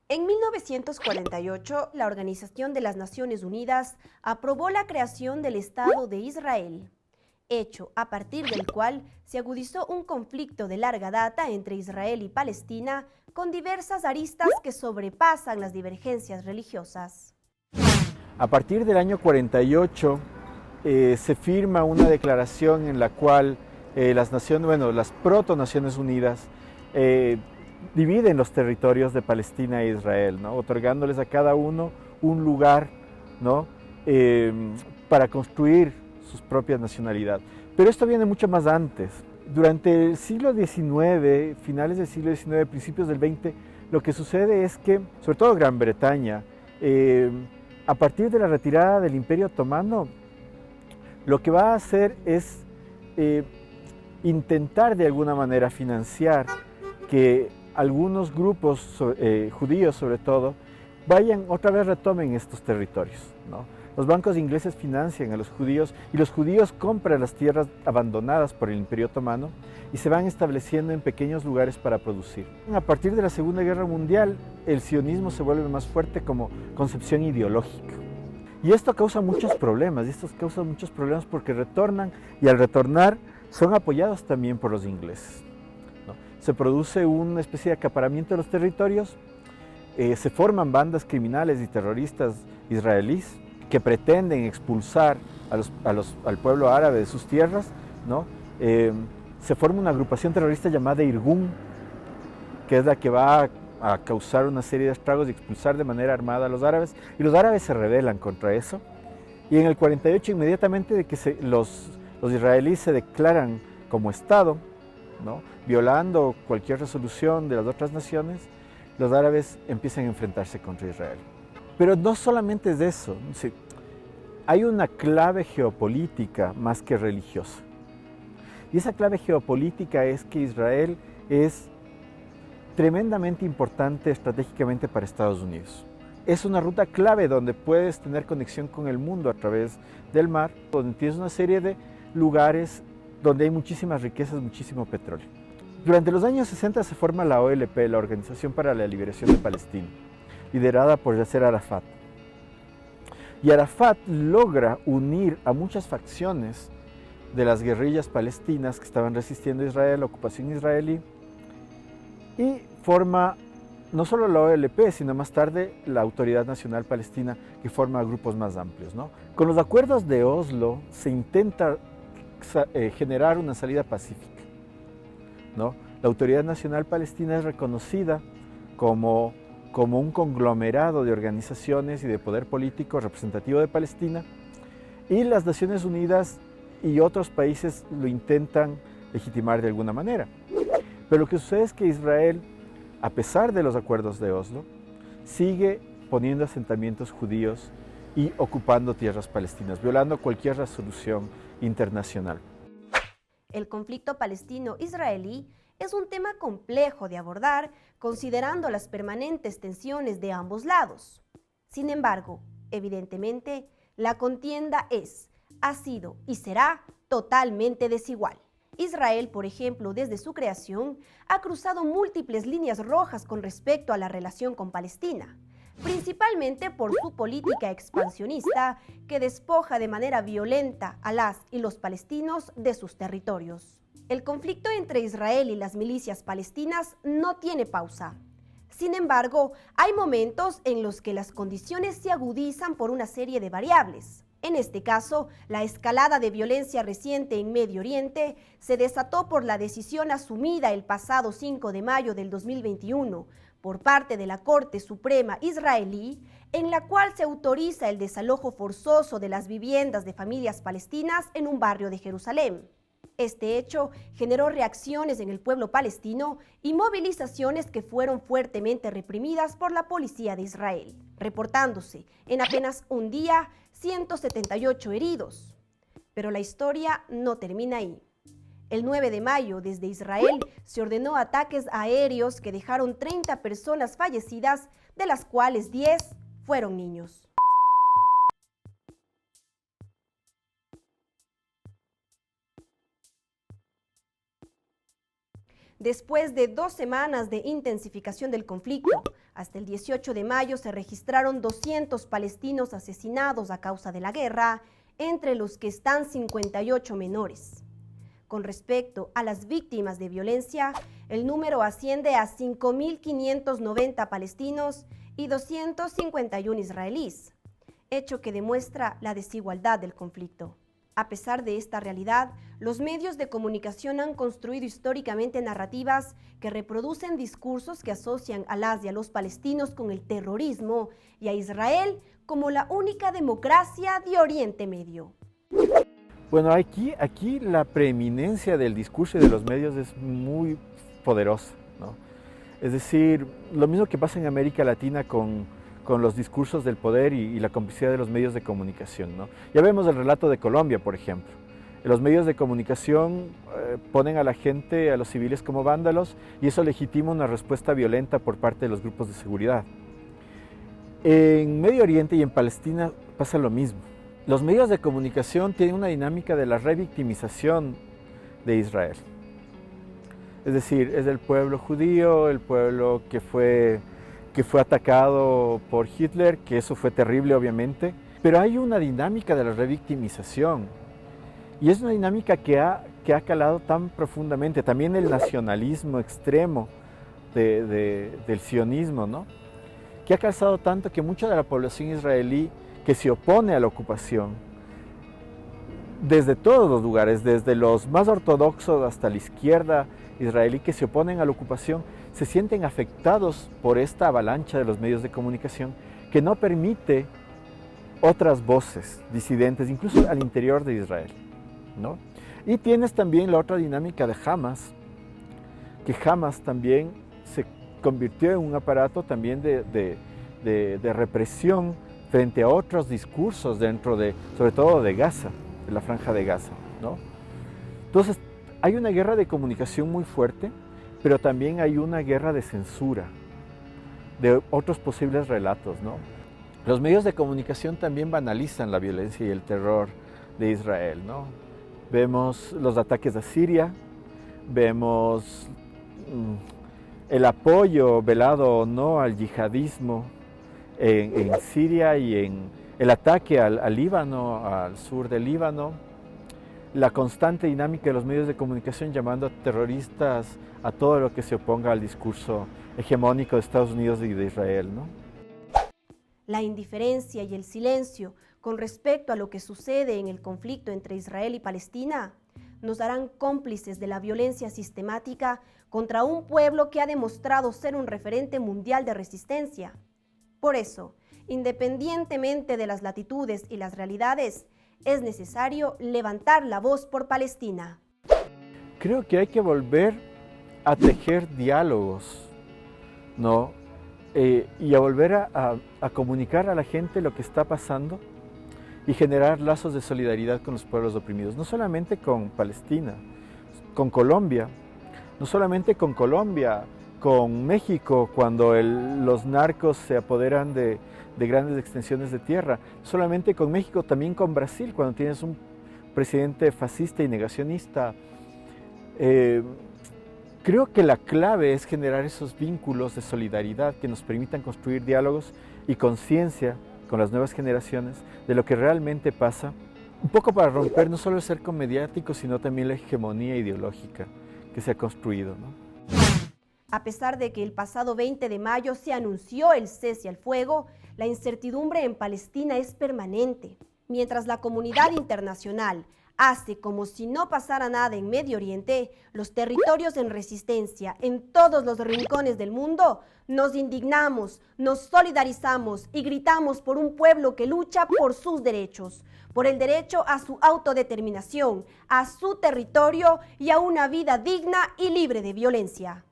En 1948, la Organización de las Naciones Unidas aprobó la creación del Estado de Israel, hecho a partir del cual se agudizó un conflicto de larga data entre Israel y Palestina con diversas aristas que sobrepasan las divergencias religiosas. A partir del año 48 se firma una declaración en la cual las proto-Naciones Unidas dividen los territorios de Palestina e Israel, ¿no? Otorgándoles a cada uno un lugar, ¿no? Para construir sus propias nacionalidades. Pero esto viene mucho más antes. Durante el siglo XIX, finales del siglo XIX, principios del XX, lo que sucede es que, sobre todo Gran Bretaña, a partir de la retirada del Imperio Otomano, lo que va a hacer es intentar de alguna manera financiar que algunos grupos judíos sobre todo otra vez retomen estos territorios, ¿no? Los bancos ingleses financian a los judíos y los judíos compran las tierras abandonadas por el Imperio Otomano y se van estableciendo en pequeños lugares para producir. A partir de la Segunda Guerra Mundial, el sionismo se vuelve más fuerte como concepción ideológica. Y esto causa muchos problemas, porque retornan y al retornar son apoyados también por los ingleses, ¿no? Se produce una especie de acaparamiento de los territorios, se forman bandas criminales y terroristas israelíes que pretenden expulsar al pueblo árabe de sus tierras, ¿no? Se forma una agrupación terrorista llamada Irgun, que es la que va a causar una serie de estragos y expulsar de manera armada a los árabes, y los árabes se rebelan contra eso. Y en el 48, inmediatamente de que los israelíes se declaran como Estado, ¿no? Violando cualquier resolución de las otras naciones, los árabes empiezan a enfrentarse contra Israel. Pero no solamente es eso, sí, hay una clave geopolítica más que religiosa. Y esa clave geopolítica es que Israel es tremendamente importante estratégicamente para Estados Unidos. Es una ruta clave donde puedes tener conexión con el mundo a través del mar, donde tienes una serie de lugares donde hay muchísimas riquezas, muchísimo petróleo. Durante los años 60 se forma la OLP, la Organización para la Liberación de Palestina, liderada por Yasser Arafat. Y Arafat logra unir a muchas facciones de las guerrillas palestinas que estaban resistiendo a Israel, la ocupación israelí, y forma no solo la OLP, sino más tarde la Autoridad Nacional Palestina, que forma grupos más amplios, ¿no? Con los acuerdos de Oslo se intenta generar una salida pacífica, ¿no? La Autoridad Nacional Palestina es reconocida como un conglomerado de organizaciones y de poder político representativo de Palestina, y las Naciones Unidas y otros países lo intentan legitimar de alguna manera. Pero lo que sucede es que Israel, a pesar de los acuerdos de Oslo, sigue poniendo asentamientos judíos y ocupando tierras palestinas, violando cualquier resolución internacional. El conflicto palestino-israelí es un tema complejo de abordar, considerando las permanentes tensiones de ambos lados. Sin embargo, evidentemente, la contienda ha sido y será totalmente desigual. Israel, por ejemplo, desde su creación, ha cruzado múltiples líneas rojas con respecto a la relación con Palestina, principalmente por su política expansionista que despoja de manera violenta a las y los palestinos de sus territorios. El conflicto entre Israel y las milicias palestinas no tiene pausa. Sin embargo, hay momentos en los que las condiciones se agudizan por una serie de variables. En este caso, la escalada de violencia reciente en Medio Oriente se desató por la decisión asumida el pasado 5 de mayo del 2021 por parte de la Corte Suprema israelí, en la cual se autoriza el desalojo forzoso de las viviendas de familias palestinas en un barrio de Jerusalén. Este hecho generó reacciones en el pueblo palestino y movilizaciones que fueron fuertemente reprimidas por la policía de Israel, reportándose en apenas un día 178 heridos. Pero la historia no termina ahí. El 9 de mayo, desde Israel, se ordenó ataques aéreos que dejaron 30 personas fallecidas, de las cuales 10 fueron niños. Después de 2 semanas de intensificación del conflicto, hasta el 18 de mayo se registraron 200 palestinos asesinados a causa de la guerra, entre los que están 58 menores. Con respecto a las víctimas de violencia, el número asciende a 5.590 palestinos y 251 israelíes, hecho que demuestra la desigualdad del conflicto. A pesar de esta realidad, los medios de comunicación han construido históricamente narrativas que reproducen discursos que asocian a las y a los palestinos con el terrorismo y a Israel como la única democracia de Oriente Medio. Bueno, aquí la preeminencia del discurso y de los medios es muy poderosa, ¿no? Es decir, lo mismo que pasa en América Latina con los discursos del poder y la complicidad de los medios de comunicación, ¿no? Ya vemos el relato de Colombia, por ejemplo. Los medios de comunicación ponen a la gente, a los civiles como vándalos, y eso legitima una respuesta violenta por parte de los grupos de seguridad. En Medio Oriente y en Palestina pasa lo mismo. Los medios de comunicación tienen una dinámica de la revictimización de Israel. Es decir, es el pueblo judío, el pueblo que fue atacado por Hitler, que eso fue terrible obviamente, pero hay una dinámica de la revictimización y es una dinámica que ha calado tan profundamente, también el nacionalismo extremo del sionismo, ¿no? Que ha calzado tanto que mucha de la población israelí que se opone a la ocupación, desde todos los lugares, desde los más ortodoxos hasta la izquierda israelí que se oponen a la ocupación, se sienten afectados por esta avalancha de los medios de comunicación que no permite otras voces disidentes, incluso al interior de Israel, ¿no? Y tienes también la otra dinámica de Hamas, que Hamas también se convirtió en un aparato también de represión frente a otros discursos dentro sobre todo de Gaza, de la Franja de Gaza, ¿no? Entonces, hay una guerra de comunicación muy fuerte, pero también hay una guerra de censura, de otros posibles relatos, ¿no? Los medios de comunicación también banalizan la violencia y el terror de Israel, ¿no? Vemos los ataques a Siria, vemos el apoyo velado o no al yihadismo en Siria y en el ataque al Líbano, al sur del Líbano, la constante dinámica de los medios de comunicación llamando a terroristas a todo lo que se oponga al discurso hegemónico de Estados Unidos y de Israel, ¿no? La indiferencia y el silencio con respecto a lo que sucede en el conflicto entre Israel y Palestina nos harán cómplices de la violencia sistemática contra un pueblo que ha demostrado ser un referente mundial de resistencia. Por eso, independientemente de las latitudes y las realidades, es necesario levantar la voz por Palestina. Creo que hay que volver a tejer diálogos, ¿no? Y a volver a comunicar a la gente lo que está pasando y generar lazos de solidaridad con los pueblos oprimidos, no solamente con Palestina, con Colombia, no solamente con Colombia, con México, cuando los narcos se apoderan de grandes extensiones de tierra, solamente con México, también con Brasil, cuando tienes un presidente fascista y negacionista. Creo que la clave es generar esos vínculos de solidaridad que nos permitan construir diálogos y conciencia con las nuevas generaciones de lo que realmente pasa, un poco para romper no solo el cerco mediático, sino también la hegemonía ideológica que se ha construido, ¿no? A pesar de que el pasado 20 de mayo se anunció el cese al fuego, la incertidumbre en Palestina es permanente. Mientras la comunidad internacional hace como si no pasara nada en Medio Oriente, los territorios en resistencia en todos los rincones del mundo, nos indignamos, nos solidarizamos y gritamos por un pueblo que lucha por sus derechos, por el derecho a su autodeterminación, a su territorio y a una vida digna y libre de violencia.